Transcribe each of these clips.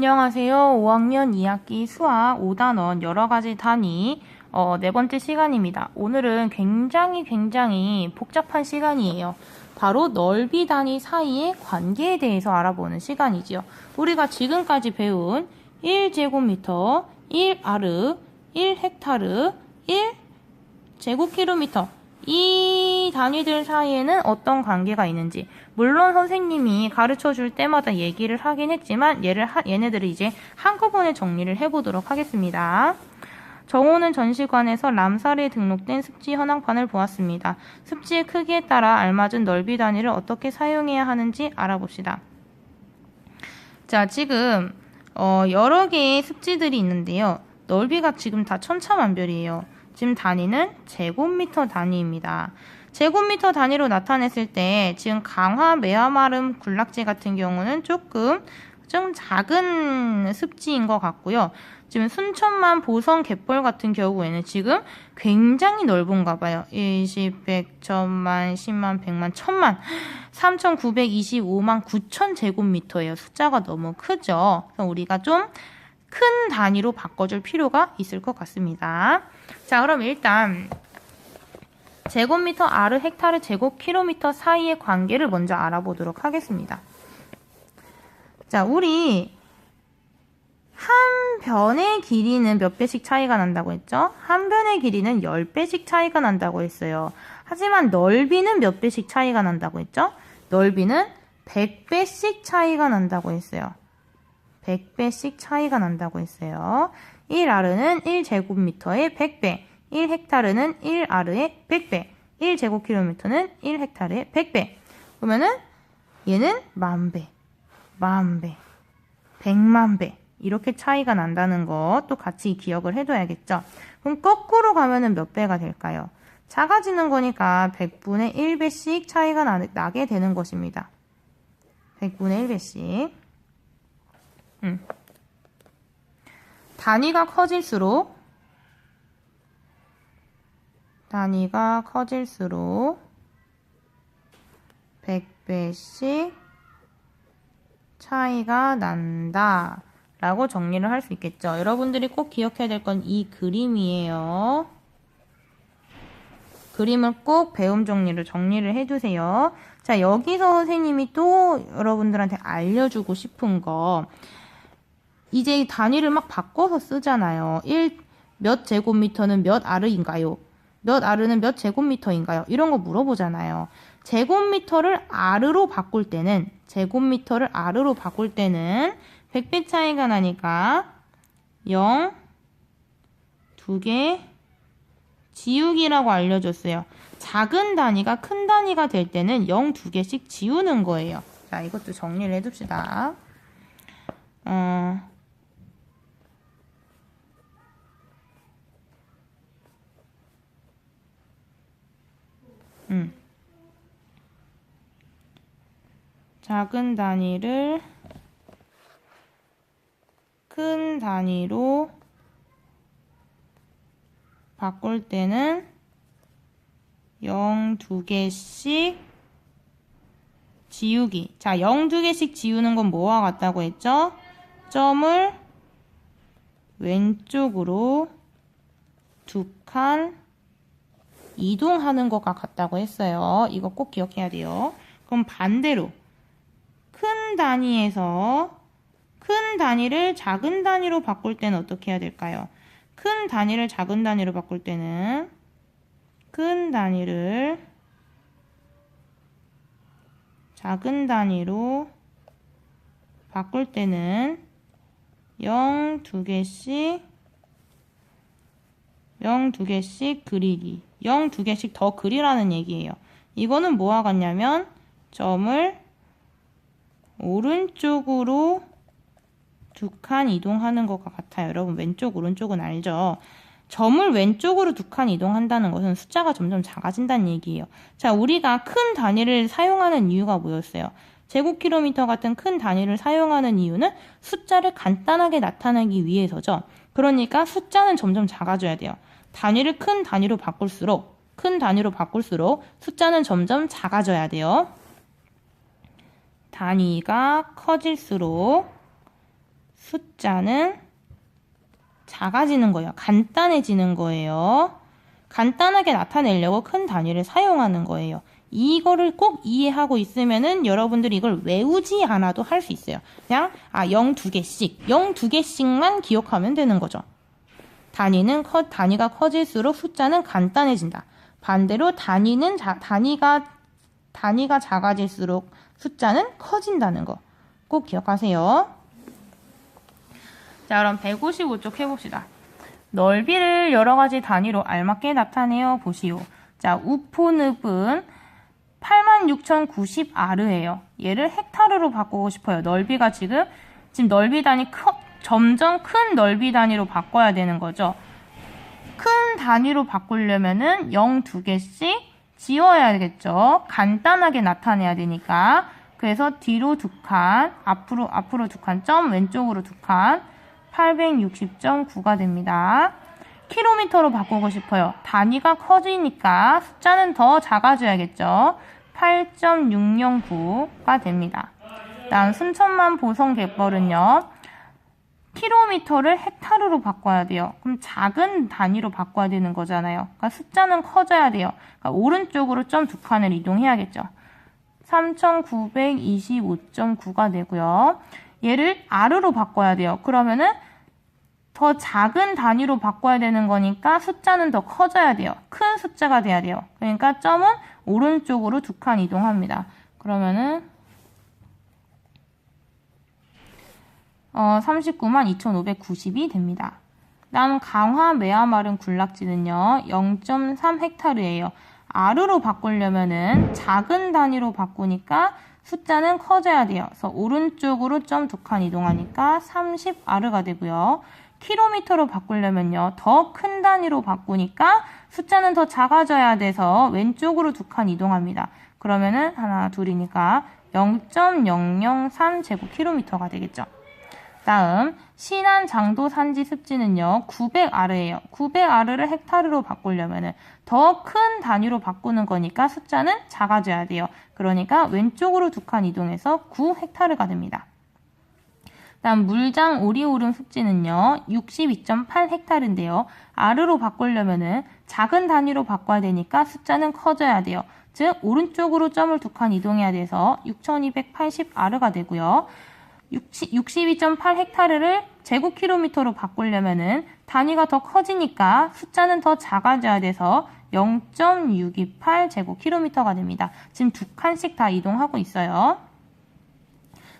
안녕하세요. 5학년 2학기 수학 5단원 여러가지 단위 네 번째 시간입니다. 오늘은 굉장히 복잡한 시간이에요. 바로 넓이 단위 사이의 관계에 대해서 알아보는 시간이지요. 우리가 지금까지 배운 1제곱미터, 1아르, 1헥타르, 1제곱킬로미터 이 단위들 사이에는 어떤 관계가 있는지, 물론 선생님이 가르쳐 줄 때마다 얘기를 하긴 했지만 얘네들을 이제 한꺼번에 정리를 해보도록 하겠습니다. 정호는 전시관에서 람사르에 등록된 습지 현황판을 보았습니다. 습지의 크기에 따라 알맞은 넓이 단위를 어떻게 사용해야 하는지 알아봅시다. 자, 지금 여러 개의 습지들이 있는데요. 넓이가 지금 다 천차만별이에요. 지금 단위는 제곱미터 단위입니다. 제곱미터 단위로 나타냈을 때 지금 강화, 매화마름, 군락지 같은 경우는 좀 작은 습지인 것 같고요. 지금 순천만, 보성, 갯벌 같은 경우에는 지금 굉장히 넓은가 봐요. 20, 100, 1000만, 10만, 100만, 1000만, 3925만 9천 제곱미터예요. 숫자가 너무 크죠. 그래서 우리가 좀 큰 단위로 바꿔줄 필요가 있을 것 같습니다. 자, 그럼 일단 제곱미터, 아르, 헥타르, 제곱킬로미터 사이의 관계를 먼저 알아보도록 하겠습니다. 자, 우리 한 변의 길이는 몇 배씩 차이가 난다고 했죠? 한 변의 길이는 10배씩 차이가 난다고 했어요. 하지만 넓이는 몇 배씩 차이가 난다고 했죠? 넓이는 100배씩 차이가 난다고 했어요. 100배씩 차이가 난다고 했어요. 1아르는 1제곱미터의 100배, 1헥타르는 1아르의 100배, 1제곱킬로미터는 1헥타르의 100배. 그러면은 얘는 만배, 만배, 100만배 이렇게 차이가 난다는 거 또 같이 기억을 해둬야겠죠. 그럼 거꾸로 가면은 몇 배가 될까요? 작아지는 거니까 100분의 1배씩 차이가 나게 되는 것입니다. 100분의 1배씩. 단위가 커질수록 100배씩 차이가 난다 라고 정리를 할 수 있겠죠. 여러분들이 꼭 기억해야 될 건 이 그림이에요. 그림을 꼭 배움 정리를 해두세요. 자, 여기서 선생님이 또 여러분들한테 알려주고 싶은 거, 이제 단위를 막 바꿔서 쓰잖아요. 몇 제곱미터는 몇 아르인가요? 몇 아르는 몇 제곱미터인가요? 이런 거 물어보잖아요. 제곱미터를 아르로 바꿀 때는 100배 차이가 나니까 0, 2개 지우기라고 알려줬어요. 작은 단위가 큰 단위가 될 때는 0, 2개씩 지우는 거예요. 자, 이것도 정리를 해둡시다. 작은 단위를 큰 단위로 바꿀 때는 0, 2개씩 지우기. 자, 0, 2개씩 지우는 건 뭐와 같다고 했죠? 점을 왼쪽으로 2칸 이동하는 것과 같다고 했어요. 이거 꼭 기억해야 돼요. 그럼 반대로 큰 단위에서 큰 단위를 작은 단위로 바꿀 때는 어떻게 해야 될까요? 큰 단위를 작은 단위로 바꿀 때는 큰 단위를 작은 단위로 바꿀 때는 0, 2개씩 그리기. 0, 2개씩 더 그리라는 얘기예요. 이거는 뭐와 같냐면 점을 오른쪽으로 2칸 이동하는 것과 같아요. 여러분 왼쪽 오른쪽은 알죠? 점을 왼쪽으로 2칸 이동한다는 것은 숫자가 점점 작아진다는 얘기예요. 자, 우리가 큰 단위를 사용하는 이유가 뭐였어요? 제곱킬로미터 같은 큰 단위를 사용하는 이유는 숫자를 간단하게 나타내기 위해서죠. 그러니까 숫자는 점점 작아져야 돼요. 단위를 큰 단위로 바꿀수록 숫자는 점점 작아져야 돼요. 단위가 커질수록 숫자는 작아지는 거예요. 간단해지는 거예요. 간단하게 나타내려고 큰 단위를 사용하는 거예요. 이거를 꼭 이해하고 있으면은 여러분들이 이걸 외우지 않아도 할 수 있어요. 그냥 0 2개씩, 0 2개씩만 기억하면 되는 거죠. 단위가 커질수록 숫자는 간단해진다. 반대로 단위가 작아질수록 숫자는 커진다는 거 꼭 기억하세요. 자, 그럼 155쪽 해봅시다. 넓이를 여러 가지 단위로 알맞게 나타내어 보시오. 자, 우포늪은 86,090아르예요. 얘를 헥타르로 바꾸고 싶어요. 넓이가 지금 넓이 단위 점점 큰 넓이 단위로 바꿔야 되는 거죠. 큰 단위로 바꾸려면은 0 2개씩 지워야겠죠. 간단하게 나타내야 되니까. 그래서 뒤로 2칸, 앞으로 2칸, 점 왼쪽으로 2칸, 860.9가 됩니다. 킬로미터로 바꾸고 싶어요. 단위가 커지니까 숫자는 더 작아져야겠죠. 8.609가 됩니다. 다음 순천만 보성 갯벌은요. 킬로미터를 헥타르로 바꿔야 돼요. 그럼 작은 단위로 바꿔야 되는 거잖아요. 그러니까 숫자는 커져야 돼요. 그러니까 오른쪽으로 점 2칸을 이동해야겠죠. 3,925.9가 되고요. 얘를 아르로 바꿔야 돼요. 그러면은 더 작은 단위로 바꿔야 되는 거니까 숫자는 더 커져야 돼요. 큰 숫자가 돼야 돼요. 그러니까 점은 오른쪽으로 2칸 이동합니다. 그러면은 392,590이 됩니다. 다음 강화 매화마른 군락지는요. 0.3헥타르예요. 아르로 바꾸려면은 작은 단위로 바꾸니까 숫자는 커져야 돼요. 그래서 오른쪽으로 점 2칸 이동하니까 30아르가 되고요. 킬로미터로 바꾸려면요. 더 큰 단위로 바꾸니까 숫자는 더 작아져야 돼서 왼쪽으로 2칸 이동합니다. 그러면은 하나, 둘이니까 0.003 제곱킬로미터가 되겠죠. 다음 신안 장도 산지 습지는요. 900아르예요. 900아르를 헥타르로 바꾸려면은 더 큰 단위로 바꾸는 거니까 숫자는 작아져야 돼요. 그러니까 왼쪽으로 2칸 이동해서 9헥타르가 됩니다. 다음 물장 오리오름 습지는요. 62.8헥타르인데요. 아르로 바꾸려면은 작은 단위로 바꿔야 되니까 숫자는 커져야 돼요. 즉 오른쪽으로 점을 2칸 이동해야 돼서 6280아르가 되고요. 62.8헥타르를 제곱킬로미터로 바꾸려면은 단위가 더 커지니까 숫자는 더 작아져야 돼서 0.628 제곱킬로미터가 됩니다. 지금 2칸씩 다 이동하고 있어요.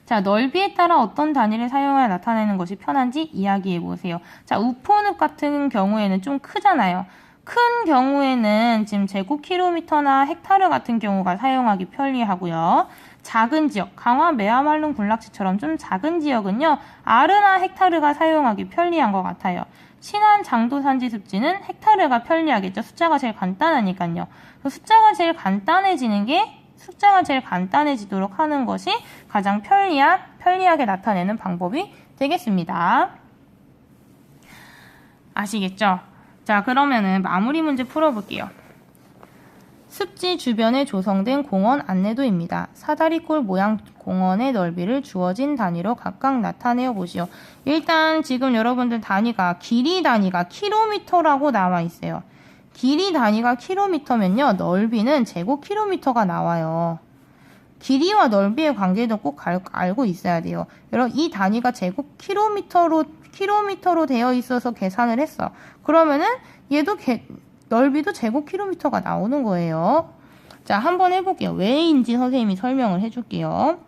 자, 넓이에 따라 어떤 단위를 사용하여 나타내는 것이 편한지 이야기해 보세요. 자, 우포늪 같은 경우에는 좀 크잖아요. 큰 경우에는 지금 제곱킬로미터나 헥타르 같은 경우가 사용하기 편리하고요. 작은 지역, 강화 매화말룬 군락지처럼 좀 작은 지역은요. 아르나 헥타르가 사용하기 편리한 것 같아요. 신안 장도 산지 습지는 헥타르가 편리하겠죠. 숫자가 제일 간단하니까요. 숫자가 제일 간단해지도록 하는 것이 가장 편리하게 나타내는 방법이 되겠습니다. 아시겠죠? 자, 그러면은 마무리 문제 풀어볼게요. 습지 주변에 조성된 공원 안내도입니다. 사다리꼴 모양 공원의 넓이를 주어진 단위로 각각 나타내어 보시오. 일단 지금 여러분들 길이 단위가 킬로미터라고 나와 있어요. 길이 단위가 킬로미터면요. 넓이는 제곱킬로미터가 나와요. 길이와 넓이의 관계도 꼭 알고 있어야 돼요. 여러분 이 단위가 킬로미터로 되어 있어서 계산을 했어. 그러면은 얘도 넓이도 제곱킬로미터가 나오는 거예요. 자, 한번 해볼게요. 왜인지 선생님이 설명을 해줄게요.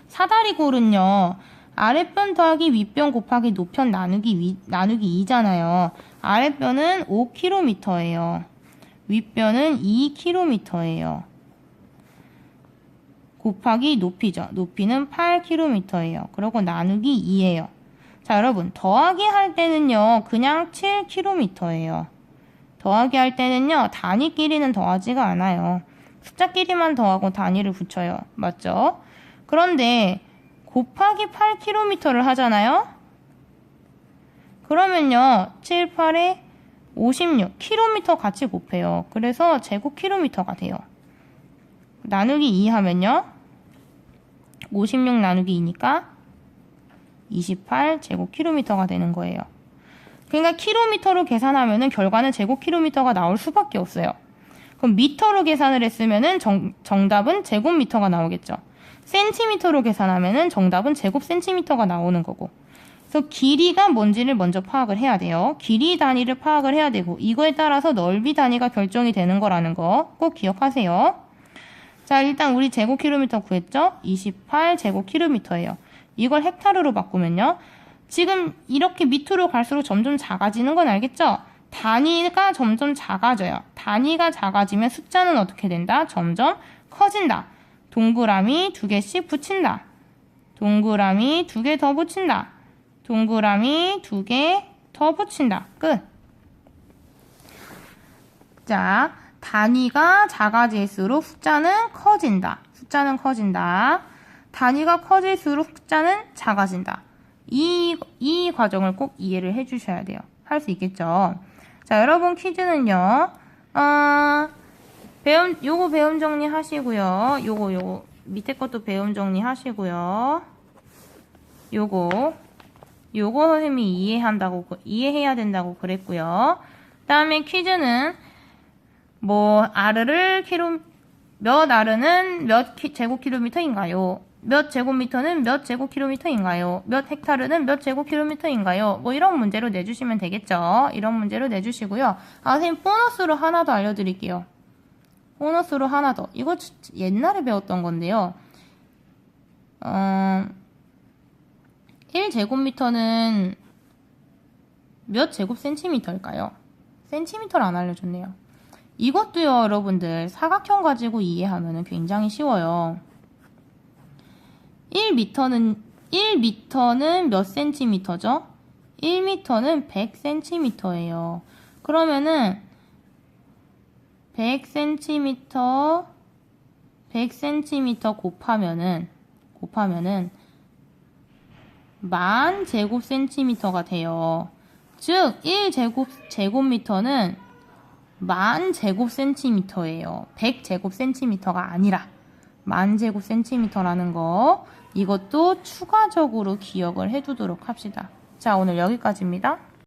사다리꼴은요. 아랫변 더하기 윗변 곱하기 높변 나누기 2잖아요. 아랫변은 5km예요. 윗변은 2km예요. 곱하기 높이죠. 높이는 8km예요. 그리고 나누기 2예요. 자, 여러분 더하기 할 때는요. 그냥 7km예요. 더하기 할 때는요. 단위끼리는 더하지가 않아요. 숫자끼리만 더하고 단위를 붙여요. 맞죠? 그런데 곱하기 8km를 하잖아요. 그러면요. 7, 8에 56 km 같이 곱해요. 그래서 제곱킬로미터가 돼요. 나누기 2 하면요. 56 나누기 2니까 28제곱킬로미터가 되는 거예요. 그러니까 킬로미터로 계산하면은 결과는 제곱킬로미터가 나올 수밖에 없어요. 그럼 미터로 계산을 했으면은 정답은 제곱미터가 나오겠죠. 센티미터로 계산하면은 정답은 제곱센티미터가 나오는 거고. 그래서 길이가 뭔지를 먼저 파악을 해야 돼요. 길이 단위를 파악을 해야 되고 이거에 따라서 넓이 단위가 결정이 되는 거라는 거 꼭 기억하세요. 자, 일단 우리 제곱킬로미터 구했죠? 28제곱킬로미터예요. 이걸 헥타르로 바꾸면요. 지금 이렇게 밑으로 갈수록 점점 작아지는 건 알겠죠? 단위가 점점 작아져요. 단위가 작아지면 숫자는 어떻게 된다? 점점 커진다. 동그라미 2개씩 붙인다. 동그라미 2개 더 붙인다. 동그라미 2개 더 붙인다. 끝. 자, 단위가 작아질수록 숫자는 커진다. 숫자는 커진다. 단위가 커질수록 숫자는 작아진다. 이 과정을 꼭 이해를 해주셔야 돼요. 할 수 있겠죠? 자, 여러분 퀴즈는요. 요거 배움 정리 하시고요. 요거 밑에 것도 배움 정리 하시고요. 요거 선생님이 이해해야 된다고 그랬고요. 다음에 퀴즈는 몇 R은 몇 제곱킬로미터인가요? 몇 제곱미터는 몇 제곱킬로미터인가요? 몇 헥타르는 몇 제곱킬로미터인가요? 이런 문제로 내주시면 되겠죠. 이런 문제로 내주시고요. 선생님 보너스로 하나 더 알려드릴게요. 보너스로 하나 더. 이거 옛날에 배웠던 건데요. 1제곱미터는 몇 제곱센티미터일까요? 센티미터를 안 알려줬네요. 이것도요, 여러분들 사각형 가지고 이해하면 굉장히 쉬워요. 1미터는 몇 센티미터죠? 1미터는 100cm예요. 그러면은 100cm 곱하면은 10,000제곱센티미터가 돼요. 즉 1제곱미터는 10,000제곱센티미터예요. 100제곱센티미터가 아니라 10,000제곱센티미터라는 거, 이것도 추가적으로 기억을 해두도록 합시다. 자, 오늘 여기까지입니다.